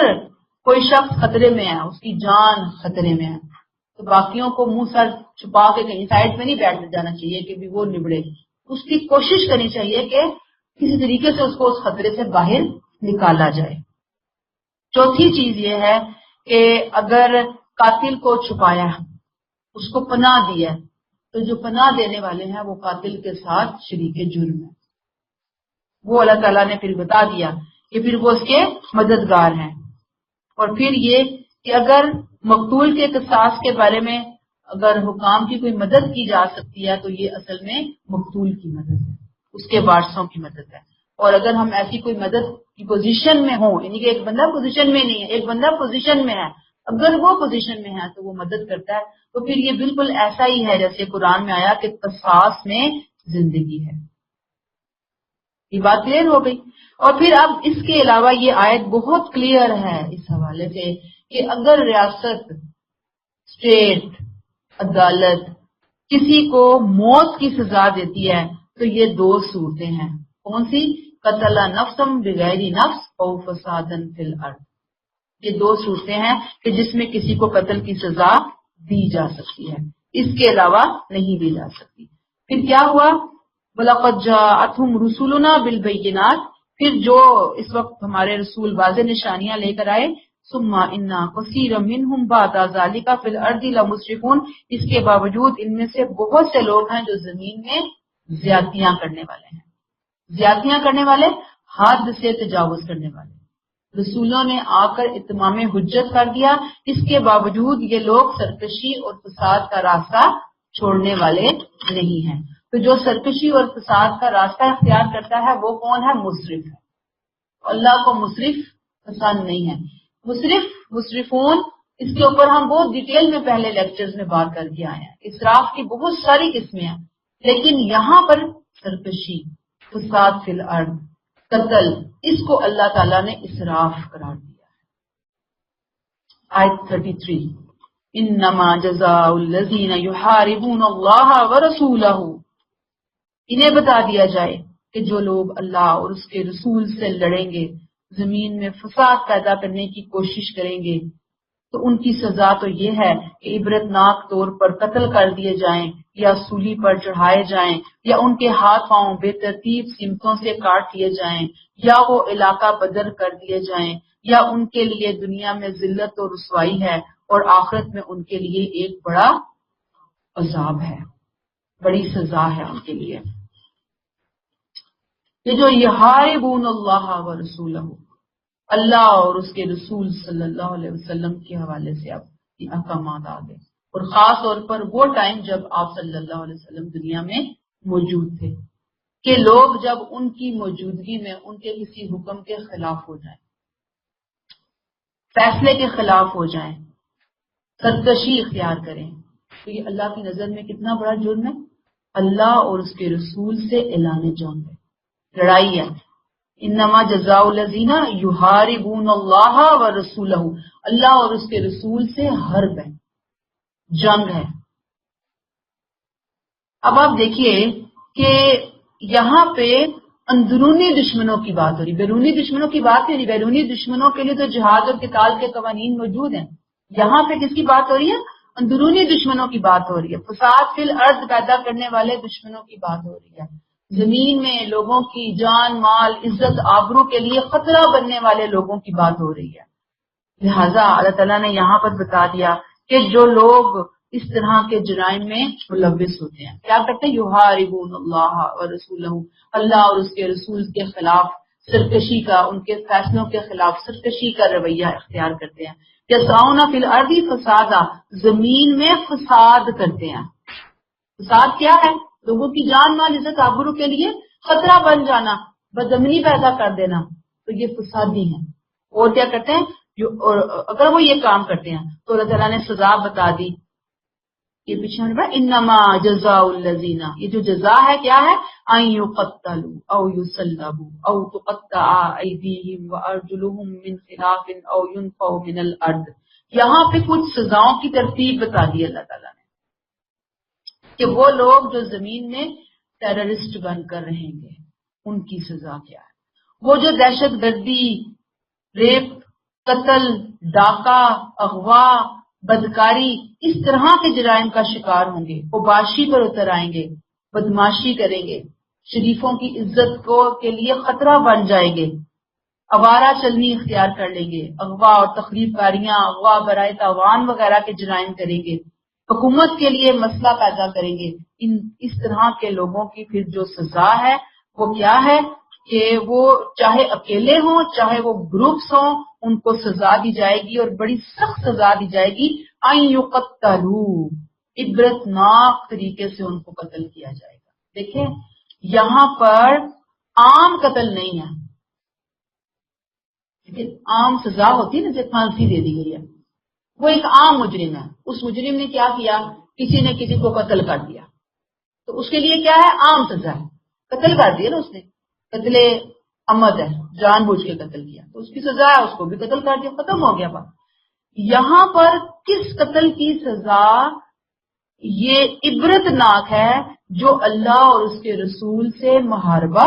کوئی شخص خطرے میں ہے، اس کی جان خطرے میں ہے، تو باقیوں کو منہ سر چھپا کے کہیں سائڈ میں نہیں بیٹھ جانا چاہیے کہ بھی وہ نبڑے، اس کی کوشش کرنی چاہیے کہ کسی طریقے سے اس کو اس خطرے سے باہر نکالا جائے۔ چوتھی چیز یہ ہے کہ اگر قاتل کو چھپایا، اس کو پناہ دیا، تو جو پناہ دینے والے ہیں وہ قاتل کے ساتھ شریک جرم ہے، وہ اللہ تعالیٰ نے پھر بتا دیا کہ پھر وہ اس کے مددگار ہیں۔ اور پھر یہ کہ اگر مقتول کے قصاص کے بارے میں اگر حکام کی کوئی مدد کی جا سکتی ہے تو یہ اصل میں مقتول کی مدد ہے، اس کے وارثوں کی مدد ہے۔ اور اگر ہم ایسی کوئی مدد کی پوزیشن میں ہوں، یعنی کہ ایک بندہ پوزیشن میں نہیں ہے، ایک بندہ پوزیشن میں ہے، اگر وہ پوزیشن میں ہے تو وہ مدد کرتا ہے، تو پھر یہ بالکل ایسا ہی ہے جیسے قرآن میں آیا کہ قصاص میں زندگی ہے۔ یہ بات کلیئر ہو گئی؟ اور پھر اب اس کے علاوہ یہ آیت بہت کلیئر ہے اس حوالے سے کہ اگر ریاست، اسٹیٹ، عدالت کسی کو موت کی سزا دیتی ہے تو یہ 2 صورتیں ہیں۔ کون سی؟ قتل نفسم بغیر نفس او فسادن فی الارض. یہ دو صورتیں ہیں کہ جس میں کسی کو قتل کی سزا دی جا سکتی ہے، اس کے علاوہ نہیں دی جا سکتی. پھر کیا ہوا؟ وَلَقَدْ جَاءَتْهُمْ رُسُلُنَا بِالْبَيِّنَاتِ، پھر جو اس وقت ہمارے رسول واضح نشانیاں لے کر آئے. ثُمَّ إِنَّا كَثِيرًا مِّنْهُمْ بَعْدَ ذَلِكَ فِي الْأَرْضِ لَمُسْرِفُونَ، اس کے باوجود ان میں سے بہت سے لوگ ہیں جو زمین میں زیادتیاں کرنے والے ہیں. زیادتیاں کرنے والے، حد سے تجاوز کرنے والے. رسولوں نے آ کر اتمام حجت کر دیا، اس کے باوجود یہ لوگ سرکشی اور فساد کا راستہ چھوڑنے والے نہیں ہیں. تو جو سرکشی اور فساد کا راستہ اختیار کرتا ہے وہ کون ہے؟ مسرف ہے. اللہ کو مسرف پسند نہیں ہے. مسرفون، اس کے اوپر ہم بہت ڈیٹیل میں پہلے لیکچرز میں بات کر کے آئے ہیں. اسراف کی بہت ساری قسمیں ہیں، لیکن یہاں پر سرکشی، فساد فی الارض، قتل، اس کو اللہ تعالیٰ نے اسراف قرار دیا ہے. آیت 33 انما جزاء الذین یحاربون اللہ ورسولہ، انہیں بتا دیا جائے کہ جو لوگ اللہ اور اس کے رسول سے لڑیں گے، زمین میں فساد پیدا کرنے کی کوشش کریں گے، تو ان کی سزا تو یہ ہے کہ عبرتناک طور پر قتل کر دیے جائیں، یا سولی پر چڑھائے جائیں، یا ان کے ہاتھ پاؤں بے ترتیب سمتوں سے کاٹ لیے جائیں، یا وہ علاقہ بدر کر دیے جائیں، یا ان کے لیے دنیا میں ذلت و رسوائی ہے اور آخرت میں ان کے لیے ایک بڑا عذاب ہے، بڑی سزا ہے ان کے لیے. یہ جو یحاربون اللہ ورسولہ، اللہ اور اس کے رسول صلی اللہ علیہ وسلم کے حوالے سے اب یہ احکامات آ گئے، اور خاص طور پر وہ ٹائم جب آپ صلی اللہ علیہ وسلم دنیا میں موجود تھے، کہ لوگ جب ان کی موجودگی میں ان کے کسی حکم کے خلاف ہو جائیں، فیصلے کے خلاف ہو جائیں، سرکشی اختیار کریں، تو یہ اللہ کی نظر میں کتنا بڑا جرم ہے. اللہ اور اس کے رسول سے اعلان جنگ ہے، لڑائی ہے. انما جزاء الذین یحاربون اللہ ورسولہ، اللہ اور اس کے رسول سے حرب ہے، جنگ ہے. اب آپ دیکھیے کہ یہاں پہ اندرونی دشمنوں کی بات ہو رہی، بیرونی دشمنوں کی بات نہیں. بیرونی دشمنوں کے لیے تو جہاد اور قتال کے قوانین موجود ہیں. یہاں پہ کس کی بات ہو رہی ہے؟ اندرونی دشمنوں کی بات ہو رہی ہے. فساد فی الارض پیدا کرنے والے دشمنوں کی بات ہو رہی ہے. زمین میں لوگوں کی جان مال عزت آبرو کے لیے خطرہ بننے والے لوگوں کی بات ہو رہی ہے. لہذا اللہ تعالیٰ نے یہاں پر بتا دیا کہ جو لوگ اس طرح کے جرائم میں ملوث ہوتے ہیں، کیا کرتے ہیں؟ یحاربون اللہ ورسولہ، اللہ اور اس کے رسول کے خلاف سرکشی کا، ان کے فیصلوں کے خلاف سرکشی کا رویہ اختیار کرتے ہیں. یسعون فی الارض فسادا، زمین میں فساد کرتے ہیں. فساد کیا ہے؟ لوگوں کی جان مال عزت آبرو کے لیے خطرہ بن جانا، بدامنی پیدا کر دینا، تو یہ فسادی ہیں. اور کیا کرتے ہیں؟ اور اگر وہ یہ کام کرتے ہیں تو اللہ تعالیٰ نے سزا بتا دی. یہ پیچھے انما جزاء الذین، یہ جو جزا ہے کیا ہے؟ ان یقتلوا او یصلبوا او تقطع ایدیہم وارجلہم من خلاف او ینفوا من الارض. یہاں پہ کچھ سزاؤں کی ترتیب بتا دی اللہ تعالیٰ نے کہ وہ لوگ جو زمین میں ٹیررسٹ بن کر رہیں گے ان کی سزا کیا ہے. وہ جو دہشت گردی، ریپ، قتل، ڈاکہ، اغوا، بدکاری، اس طرح کے جرائم کا شکار ہوں گے، اوباشی پر اتر آئیں گے، بدماشی کریں گے، شریفوں کی عزت کو کے لیے خطرہ بن جائیں گے، آوارہ چلنی اختیار کر لیں گے، اغوا اور تخریب کاریاں، اغوا برائے تاوان وغیرہ کے جرائم کریں گے، حکومت کے لیے مسئلہ پیدا کریں گے. اس طرح کے لوگوں کی پھر جو سزا ہے وہ کیا ہے کہ وہ چاہے اکیلے ہوں چاہے وہ گروپس ہوں، ان کو سزا دی جائے گی اور بڑی سخت سزا دی جائے گی. ان یقتلوا، عبرتناک طریقے سے ان کو قتل کیا جائے گا. دیکھیں یہاں پر عام قتل نہیں ہے، لیکن عام سزا ہوتی ہے نا، جب پھانسی دے دی گئی ہے، وہ ایک عام مجرم ہے. اس مجرم نے کیا کیا؟ کسی نے کسی کو قتل کر دیا، تو اس کے لیے کیا ہے؟ عام سزا ہے. قتل کر دیا نا اس نے، قتل عمد ہے، جان بوجھ کے قتل کیا، تو اس کی سزا ہے، اس کو بھی قتل کر دیا، ختم ہو گیا بات. یہاں پر کس قتل کی سزا؟ یہ عبرتناک ہے جو اللہ اور اس کے رسول سے محاربہ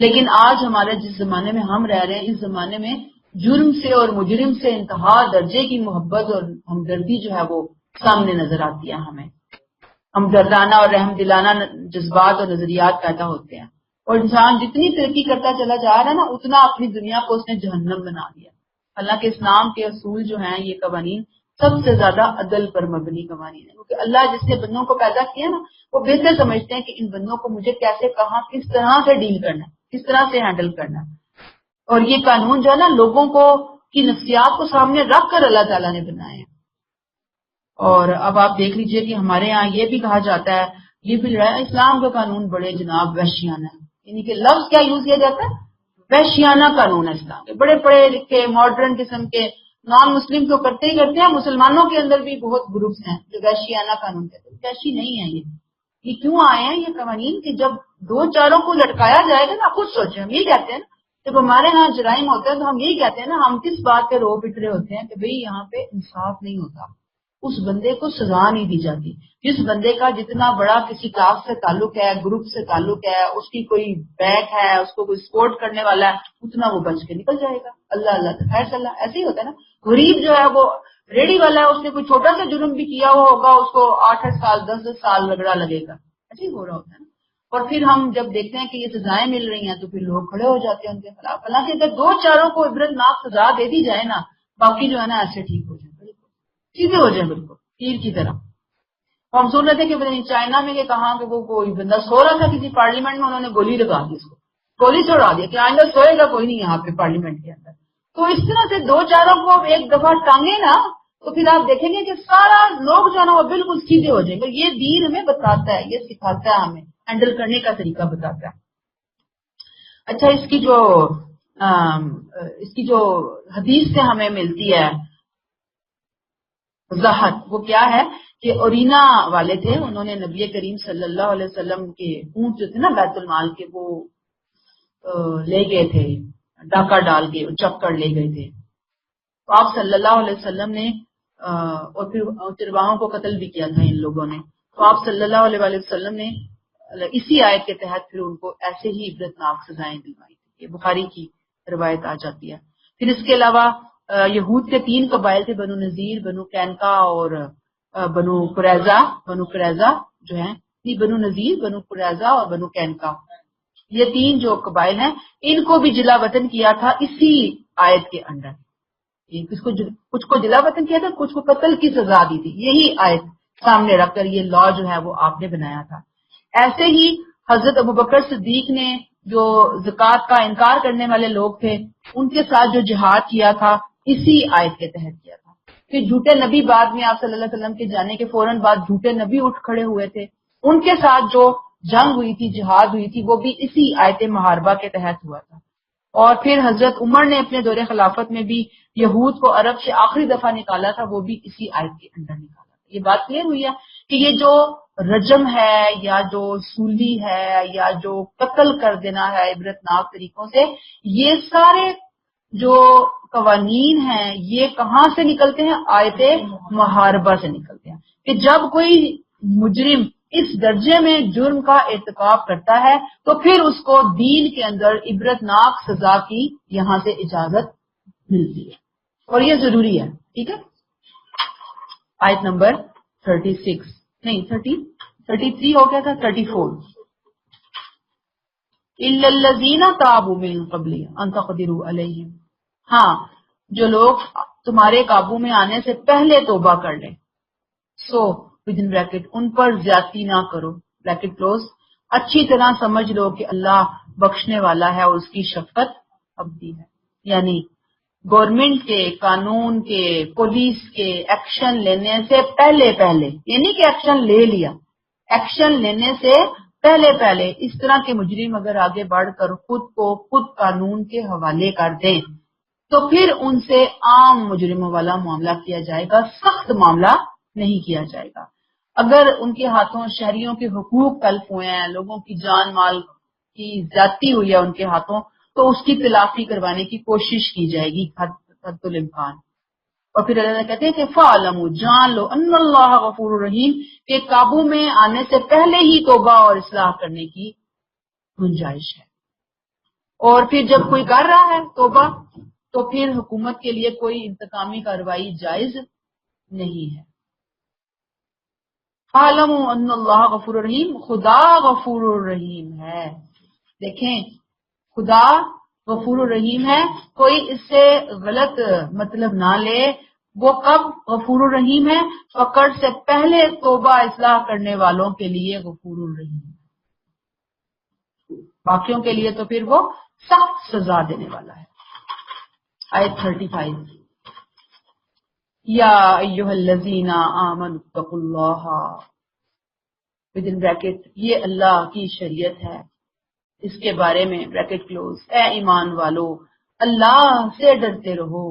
لیکن آج ہمارے جس زمانے میں ہم رہ رہے ہیں، اس زمانے میں جرم سے اور مجرم سے انتہا درجے کی محبت اور ہمدردی جو ہے وہ سامنے نظر آتی ہے ہمیں. ہمدردانہ اور رحم دلانہ جذبات اور نظریات پیدا ہوتے ہیں، اور انسان جتنی ترقی کرتا چلا جا رہا ہے نا، اتنا اپنی دنیا کو اس نے جہنم بنا دیا. حالانکہ اسلام کے اصول جو ہیں، یہ قوانین سب سے زیادہ عدل پر مبنی قوانین ہیں، کیونکہ اللہ جس نے بندوں کو پیدا کیا نا، وہ بہتر سمجھتے ہیں کہ ان بندوں کو مجھے کیسے، کہاں، کس طرح سے ڈیل کرنا ہے، کس طرح سے ہینڈل کرنا ہے. اور یہ قانون جو ہے نا، لوگوں کو کی نفسیات کو سامنے رکھ کر اللہ تعالیٰ نے بنائے ہیں. اور اب آپ دیکھ لیجئے کہ ہمارے ہاں یہ بھی کہا جاتا ہے، یہ بھی لڑائی، اسلام کا قانون بڑے جناب وحشیانہ ہے. یعنی کہ لفظ کیا یوز کیا جاتا ہے؟ وحشیانہ قانون ہے اسلام کے. بڑے پڑھے لکھے ماڈرن قسم کے نان مسلم تو کرتے ہی کرتے ہیں، مسلمانوں کے اندر بھی بہت گروپس ہیں جو وحشیانہ قانون کہتے ہیں. وحشی نہیں ہے یہ کیوں آئے ہیں یہ قوانین کہ جب دو چاروں کو لٹکایا جائے گا نا. خود سوچیں، ہم یہ کہتے ہیں نا جب ہمارے ہاں جرائم ہوتے ہیں تو ہم یہی کہتے ہیں نا، ہم کس بات پہ رو پٹ رہے ہوتے ہیں کہ بھئی یہاں پہ انصاف نہیں ہوتا، اس بندے کو سزا نہیں دی جاتی. جس بندے کا جتنا بڑا کسی کلاس سے تعلق ہے، گروپ سے تعلق ہے، اس کی کوئی بیک ہے، اس کو کوئی سپورٹ کرنے والا ہے، اتنا وہ بچ کے نکل جائے گا. اللہ اللہ تو خیر صلاح. ایسے ہی ہوتا ہے نا. غریب جو ہے وہ ریڈی والا ہے، اس نے کوئی چھوٹا سا جرم بھی کیا ہوا ہوگا، اس کو 8 سال 10 سال رگڑا لگے گا. ایسے ہی ہو رہا ہوتا ہے نا. اور پھر ہم جب دیکھتے ہیں کہ یہ سزائیں مل رہی ہیں تو پھر لوگ کھڑے ہو جاتے ہیں ان کے خلاف. حالانکہ اگر دو چاروں کو عبرتناک سزا دے دی جائے نا، باقی جو ہے نا ایسے ٹھیک ہو جائیں، بالکل سیدھے ہو جائیں، بالکل تیر کی طرح. ہم سن رہے تھے کہ چائنا میں یہ کہاں کہ وہ کوئی بندہ سو رہا تھا کسی پارلیمنٹ میں، انہوں نے گولی لگا دی، اس کو گولی سے اڑا دیا کہ آئندہ سوئے گا کوئی نہیں یہاں پہ پارلیمنٹ کے اندر. تو اس طرح سے دو چاروں کو ایک دفعہ ٹانگے نا تو پھر آپ دیکھیں گے کہ سارا لوگ جو ہے نا وہ بالکل سیدھے ہو جائیں گے. یہ دین ہمیں بتاتا ہے، یہ سکھاتا ہے، ہمیں ہینڈل کرنے کا طریقہ بتاتا ہے. اچھا، اس کی جو حدیث سے ہمیں ملتی ہے وضاحت، وہ کیا ہے کہ اورینا والے تھے، انہوں نے نبی کریم صلی اللہ علیہ وسلم کے اونٹ جو تھے نا بیت المال کے، وہ لے گئے تھے، ڈاکہ ڈال کے چپ کر لے گئے تھے. تو آپ صلی اللہ علیہ وسلم نے اور پھر چرواہوں کو قتل بھی کیا تھا ان لوگوں نے. تو آپ صلی اللہ علیہ وسلم نے اسی آیت کے تحت پھر ان کو ایسے ہی عبرتناک سزائیں دلوائی تھی. یہ بخاری کی روایت آ جاتی ہے. پھر اس کے علاوہ یہود کے 3 قبائل تھے، بنو نذیر، بنو قینقاع اور بنو قریظہ جو ہیں. بنو نذیر، بنو قریظہ اور بنو قینقاع، یہ 3 جو قبائل ہیں، ان کو بھی جلا وطن کیا تھا اسی آیت کے اندر. کچھ کو جلا وطن کیا تھا، کچھ کو قتل کی سزا دی تھی. یہی آیت سامنے رکھ کر یہ لا جو ہے وہ آپ نے بنایا تھا. ایسے ہی حضرت ابوبکر صدیق نے جو زکوٰۃ کا انکار کرنے والے لوگ تھے، ان کے ساتھ جو جہاد کیا تھا اسی آیت کے تحت کیا تھا. پھر جھوٹے نبی بعد میں آپ صلی اللہ علیہ وسلم کے جانے کے فوراً بعد جھوٹے نبی اٹھ کھڑے ہوئے تھے، ان کے ساتھ جو جنگ ہوئی تھی، جہاد ہوئی تھی، وہ بھی اسی آیت محاربہ کے تحت ہوا تھا. اور پھر حضرت عمر نے اپنے دور خلافت میں بھی یہود کو عرب سے آخری دفعہ نکالا تھا، وہ بھی اسی آیت کے اندر نکالا تھا. یہ بات کلیئر ہوئی ہے کہ یہ جو رجم ہے یا جو سولی ہے یا جو قتل کر دینا ہے عبرتناک طریقوں سے، یہ سارے جو قوانین ہیں یہ کہاں سے نکلتے ہیں؟ آیت محاربہ سے نکلتے ہیں. کہ جب کوئی مجرم اس درجے میں جرم کا ارتکاب کرتا ہے تو پھر اس کو دین کے اندر عبرتناک سزا کی یہاں سے اجازت ملتی ہے، اور یہ ضروری ہے. ٹھیک ہے. آیت نمبر 36 نہیں 33 ہو گیا تھا، 34. الا الذین تابوا من قبل ان تقدروا علیہم، ہاں جو لوگ تمہارے قابو میں آنے سے پہلے توبہ کر لیں. سو ودن بریکٹ ان پر زیادتی نہ کرو، بریکٹ کلوز. اچھی طرح سمجھ لو کہ اللہ بخشنے والا ہے اور اس کی شفقت ابدی ہے. یعنی گورنمنٹ کے، قانون کے، پولیس کے ایکشن لینے سے پہلے یعنی کہ ایکشن لے لیا، ایکشن لینے سے پہلے اس طرح کے مجرم اگر آگے بڑھ کر خود قانون کے حوالے کر دیں تو پھر ان سے عام مجرموں والا معاملہ کیا جائے گا، سخت معاملہ نہیں کیا جائے گا. اگر ان کے ہاتھوں شہریوں کے حقوق تلف ہوئے ہیں، لوگوں کی جان مال کی زیادتی ہوئی ہے ان کے ہاتھوں، تو اس کی تلافی کروانے کی کوشش کی جائے گی حد الامکان. اور پھر اللہ کہتے ہیں کہ فَاعْلَمُوا، جان لو، ان اللہ غفور الرحیم، کہ قابو میں آنے سے پہلے ہی توبہ اور اصلاح کرنے کی گنجائش ہے. اور پھر جب کوئی کر رہا ہے توبہ تو پھر حکومت کے لیے کوئی انتقامی کارروائی جائز نہیں ہے۔ فَاعْلَمُوا أَنَّ اللَّهَ غَفُورٌ رَحِيمٌ، خدا غفور الرحیم ہے۔ دیکھیں خدا غفور الرحیم ہے، کوئی اس سے غلط مطلب نہ لے۔ وہ کب غفور الرحیم ہے؟ پکڑ سے پہلے توبہ اصلاح کرنے والوں کے لیے غفور الرحیم، باقیوں کے لیے تو پھر وہ سخت سزا دینے والا ہے۔ آیت 35، یا ایھا الذین آمنوا اتقوا اللہ ودن بریکٹ، یہ اللہ کی شریعت ہے، اس کے بارے میں بریکٹ کلوز، اے ایمان والو اللہ سے ڈرتے رہو،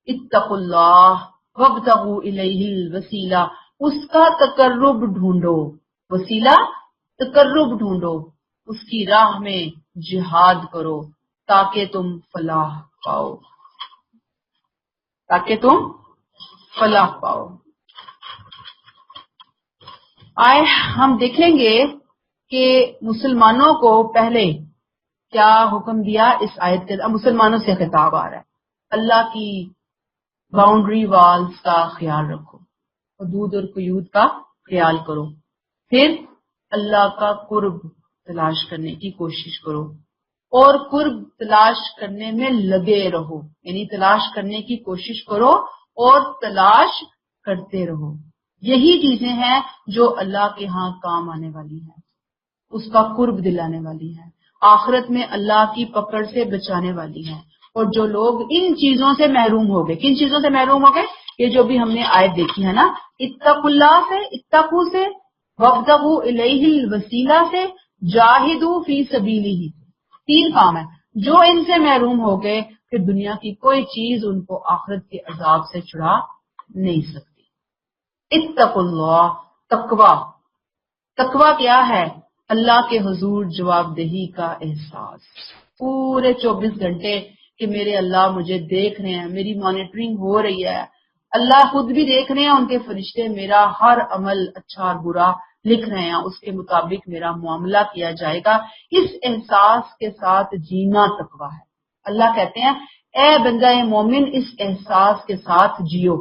اتقوا اللہ وابتغوا الیہ الوسیلہ، اس کا تقرب ڈھونڈو، وسیلہ تقرب ڈھونڈو، اس کی راہ میں جہاد کرو تاکہ تم فلاح پاؤ، تاکہ تم فلاح پاؤ۔ آئے ہم دیکھیں گے کہ مسلمانوں کو پہلے کیا حکم دیا اس آیت کے، مسلمانوں سے خطاب آ رہا ہے، اللہ کی باؤنڈری والز کا خیال رکھو، حدود اور قیود کا خیال کرو، پھر اللہ کا قرب تلاش کرنے کی کوشش کرو، اور قرب تلاش کرنے میں لگے رہو، یعنی تلاش کرنے کی کوشش کرو اور تلاش کرتے رہو۔ یہی چیزیں ہیں جو اللہ کے ہاں کام آنے والی ہیں، اس کا قرب دلانے والی ہیں، آخرت میں اللہ کی پکڑ سے بچانے والی ہیں۔ اور جو لوگ ان چیزوں سے محروم ہو گئے، کن چیزوں سے محروم ہو گئے؟ یہ جو بھی ہم نے آیت دیکھی ہے نا، اتقوا اللہ سے، اتقوا سے، وابتغوا الیہ الوسیلہ سے، جاہدوا فی سبیلہ، تین کام ہیں۔ جو ان سے محروم ہو گئے پھر دنیا کی کوئی چیز ان کو آخرت کے عذاب سے چھڑا نہیں سکتی۔ اتقوا اللہ، تقوی، تقوی کیا ہے؟ اللہ کے حضور جواب دہی کا احساس، پورے 24 گھنٹے کہ میرے اللہ مجھے دیکھ رہے ہیں، میری مانیٹرنگ ہو رہی ہے، اللہ خود بھی دیکھ رہے ہیں، ان کے فرشتے میرا ہر عمل اچھا اور برا لکھ رہے ہیں، اس کے مطابق میرا معاملہ کیا جائے گا۔ اس احساس کے ساتھ جینا تقوی ہے۔ اللہ کہتے ہیں اے بندہ مومن اس احساس کے ساتھ جیو۔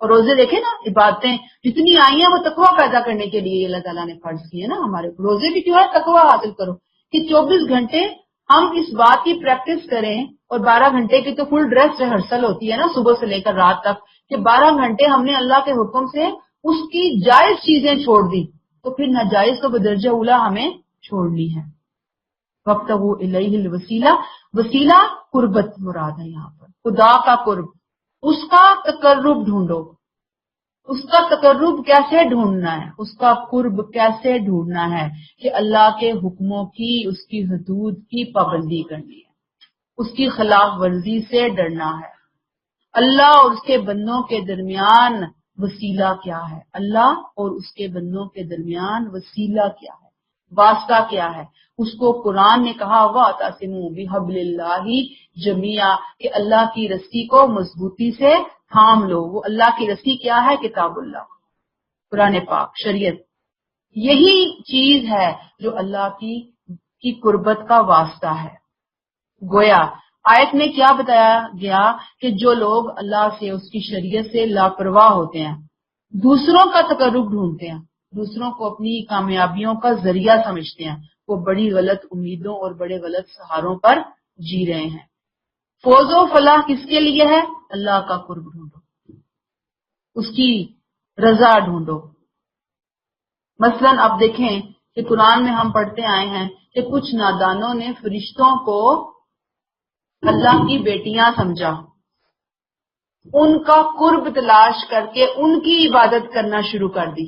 اور روزے دیکھیں نا، عبادتیں جتنی آئی ہیں وہ تقوی پیدا کرنے کے لیے اللہ تعالیٰ نے فرض کی ہے نا ہمارے، روزے بھی کیوں ہے؟ تقوی حاصل کرو، کہ 24 گھنٹے ہم اس بات کی پریکٹس کریں، اور 12 گھنٹے کی تو فل ڈریس ریہرسل ہوتی ہے نا صبح سے لے کر رات تک، کہ 12 گھنٹے ہم نے اللہ کے حکم سے اس کی جائز چیزیں چھوڑ دی، تو پھر ناجائز تو بدرجہ اولا ہمیں چھوڑنی ہے۔ وابتغوا الیہ الوسیلہ، وسیلہ قربت مراد ہے یہاں پر، خدا کا قرب، اس کا تقرب ڈھونڈو۔ اس کا تقرب کیسے ڈھونڈنا ہے؟ اس کا قرب کیسے ڈھونڈنا ہے؟ کہ اللہ کے حکموں کی، اس کی حدود کی پابندی کرنی ہے، اس کی خلاف ورزی سے ڈرنا ہے۔ اللہ اور اس کے بندوں کے درمیان وسیلہ کیا ہے؟ اللہ اور اس کے بندوں کے درمیان وسیلہ کیا ہے؟ واسطہ کیا ہے؟ اس کو قرآن نے کہا وَاعْتَصِمُوا بِحَبْلِ اللَّهِ جَمِيعًا، کہ اللہ کی رسی کو مضبوطی سے تھام لو۔ وہ اللہ کی رسی کیا ہے؟ کتاب اللہ، قرآن پاک، شریعت۔ یہی چیز ہے جو اللہ کی قربت کا واسطہ ہے۔ گویا آیت میں کیا بتایا گیا کہ جو لوگ اللہ سے، اس کی شریعت سے لاپرواہ ہوتے ہیں، دوسروں کا تقرب ڈھونڈتے ہیں، دوسروں کو اپنی کامیابیوں کا ذریعہ سمجھتے ہیں، وہ بڑی غلط امیدوں اور بڑے غلط سہاروں پر جی رہے ہیں۔ فوز و فلاح کس کے لیے ہے؟ اللہ کا قرب ڈھونڈو، اس کی رضا ڈھونڈو۔ مثلا اب دیکھیں کہ قرآن میں ہم پڑھتے آئے ہیں کہ کچھ نادانوں نے فرشتوں کو اللہ کی بیٹیاں سمجھا، ان کا قرب تلاش کر کے ان کی عبادت کرنا شروع کر دی،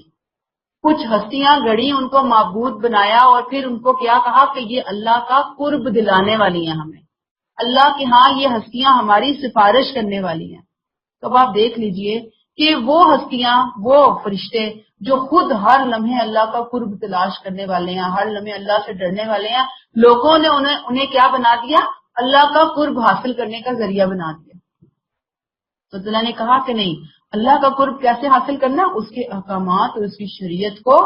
کچھ ہستیاں گڑی، ان کو معبود بنایا، اور پھر ان کو کیا کہا کہ یہ اللہ کا قرب دلانے والی ہیں ہمیں، اللہ کے ہاں یہ ہستیاں ہماری سفارش کرنے والی ہیں۔ تو اب آپ دیکھ لیجئے کہ وہ ہستیاں، وہ فرشتے جو خود ہر لمحے اللہ کا قرب تلاش کرنے والے ہیں، ہر لمحے اللہ سے ڈرنے والے ہیں، لوگوں نے انہیں کیا بنا دیا؟ اللہ کا قرب حاصل کرنے کا ذریعہ بنا دیا۔ تو اللہ نے کہا کہ نہیں، اللہ کا قرب کیسے حاصل کرنا؟ اس کے احکامات اور اس کی شریعت کو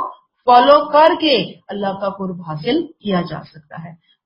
فالو کر کے اللہ کا قرب حاصل کیا جا سکتا ہے۔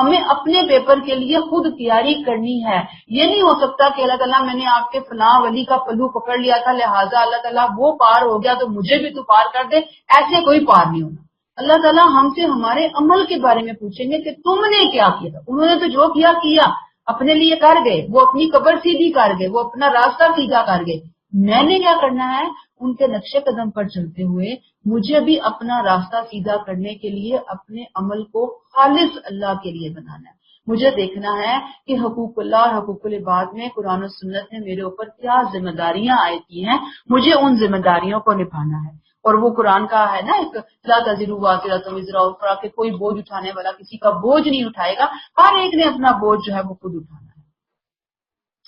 ہمیں اپنے پیپر کے لیے خود تیاری کرنی ہے. یہ نہیں ہو سکتا کہ اللہ تعالیٰ میں نے آپ کے فلاں ولی کا پلو پکڑ لیا تھا لہٰذا اللہ تعالیٰ وہ پار ہو گیا تو مجھے بھی تو پار کر دے. ایسے کوئی پار نہیں ہونا. اللہ تعالیٰ ہم سے ہمارے عمل کے بارے میں پوچھیں گے کہ تم نے کیا کیا تھا. انہوں نے تو جو کیا اپنے لیے کر گئے, وہ اپنی قبر سیدھی کر گئے, وہ اپنا راستہ سیدھا کر گئے. میں نے کیا کرنا ہے؟ ان کے نقش قدم پر چلتے ہوئے مجھے بھی اپنا راستہ سیدھا کرنے کے لیے اپنے عمل کو خالص اللہ کے لیے بنانا ہے. مجھے دیکھنا ہے کہ حقوق اللہ اور حقوق العباد میں قرآن و سنت نے میرے اوپر کیا ذمہ داریاں عائد کی ہیں, مجھے ان ذمہ داریوں کو نبھانا ہے. اور وہ قرآن کا ہے نا ایک لا تزر وازرۃ وزر اخری, کہ کوئی بوجھ اٹھانے والا کسی کا بوجھ نہیں اٹھائے گا, ہر ایک نے اپنا بوجھ جو ہے وہ خود اٹھانا ہے.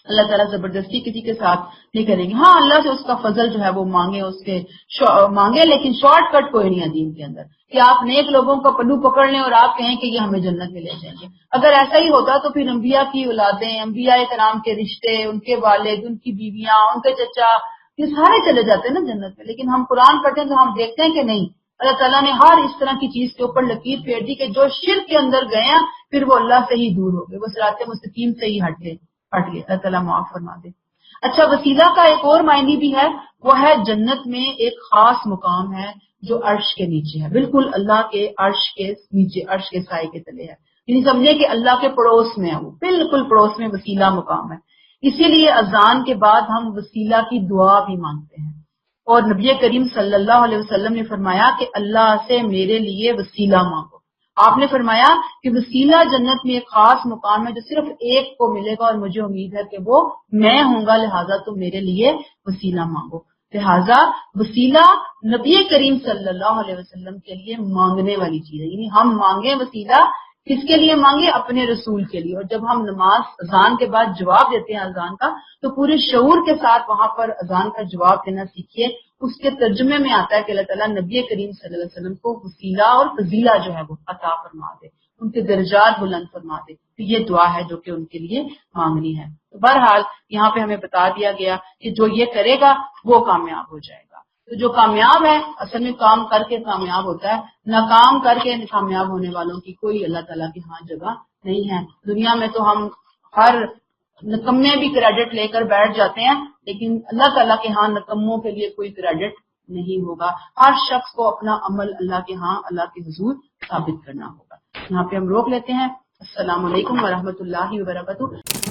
اللہ تعالیٰ زبردستی کسی کے ساتھ نہیں کریں گے. ہاں اللہ سے اس کا فضل جو ہے وہ مانگے, اس کے مانگے, لیکن شارٹ کٹ کوئی نہیں ہے دین کے اندر کہ آپ نیک لوگوں کا پلو پکڑ لیں اور آپ کہیں کہ یہ ہمیں جنت میں لے جائیں گے. اگر ایسا ہی ہوتا تو پھر انبیاء کی اولادیں, انبیاء کرام کے رشتے, ان کے والد, ان کی بیویاں, ان کے چچا, یہ سارے چلے جاتے ہیں نا جنت میں. لیکن ہم قرآن پڑھتے ہیں تو ہم دیکھتے ہیں کہ نہیں, اللہ تعالیٰ نے ہر اس طرح کی چیز کے اوپر لکیر پھیر دی کہ جو شرک کے اندر گئے ہیں پھر وہ اللہ سے ہی دور ہو گئے, وہ صراط مستقیم سے ہی ہٹ گئے. اللہ تعالیٰ معاف فرما دے. اچھا, وسیلہ کا ایک اور معنی بھی ہے, وہ ہے جنت میں ایک خاص مقام ہے جو عرش کے نیچے ہے, بالکل اللہ کے عرش کے نیچے, عرش کے سائے کے تلے ہے. یعنی سمجھے کہ اللہ کے پڑوس میں ہے, وہ بالکل پڑوس میں وسیلہ مقام ہے. اسی لیے اذان کے بعد ہم وسیلہ کی دعا بھی مانگتے ہیں. اور نبی کریم صلی اللہ علیہ وسلم نے فرمایا کہ اللہ سے میرے لیے وسیلہ مانگو. آپ نے فرمایا کہ وسیلہ جنت میں ایک خاص مقام ہے جو صرف ایک کو ملے گا, اور مجھے امید ہے کہ وہ میں ہوں گا, لہٰذا تم میرے لیے وسیلہ مانگو. لہٰذا وسیلہ نبی کریم صلی اللہ علیہ وسلم کے لیے مانگنے والی چیز ہے. یعنی ہم مانگیں وسیلہ, کس کے لیے مانگے؟ اپنے رسول کے لیے. اور جب ہم نماز اذان کے بعد جواب دیتے ہیں اذان کا, تو پورے شعور کے ساتھ وہاں پر اذان کا جواب دینا سیکھیے. اس کے ترجمے میں آتا ہے کہ اللہ تعالیٰ نبی کریم صلی اللہ علیہ وسلم کو وسیلہ اور فضیلہ جو ہے وہ عطا فرما دے, ان کے درجات بلند فرما دے. تو یہ دعا ہے جو کہ ان کے لیے مانگنی ہے. تو بہرحال یہاں پہ ہمیں بتا دیا گیا کہ جو یہ کرے گا وہ کامیاب ہو جائے گا. تو جو کامیاب ہے اصل میں کام کر کے کامیاب ہوتا ہے, ناکام کر کے کامیاب ہونے والوں کی کوئی اللہ تعالیٰ کے ہاں جگہ نہیں ہے. دنیا میں تو ہم ہر نکمے بھی کریڈٹ لے کر بیٹھ جاتے ہیں, لیکن اللہ تعالیٰ کے ہاں نکموں کے لیے کوئی کریڈٹ نہیں ہوگا. ہر شخص کو اپنا عمل اللہ کے ہاں, اللہ کے حضور ثابت کرنا ہوگا. یہاں پہ ہم روک لیتے ہیں. السلام علیکم ورحمۃ اللہ وبرکاتہ.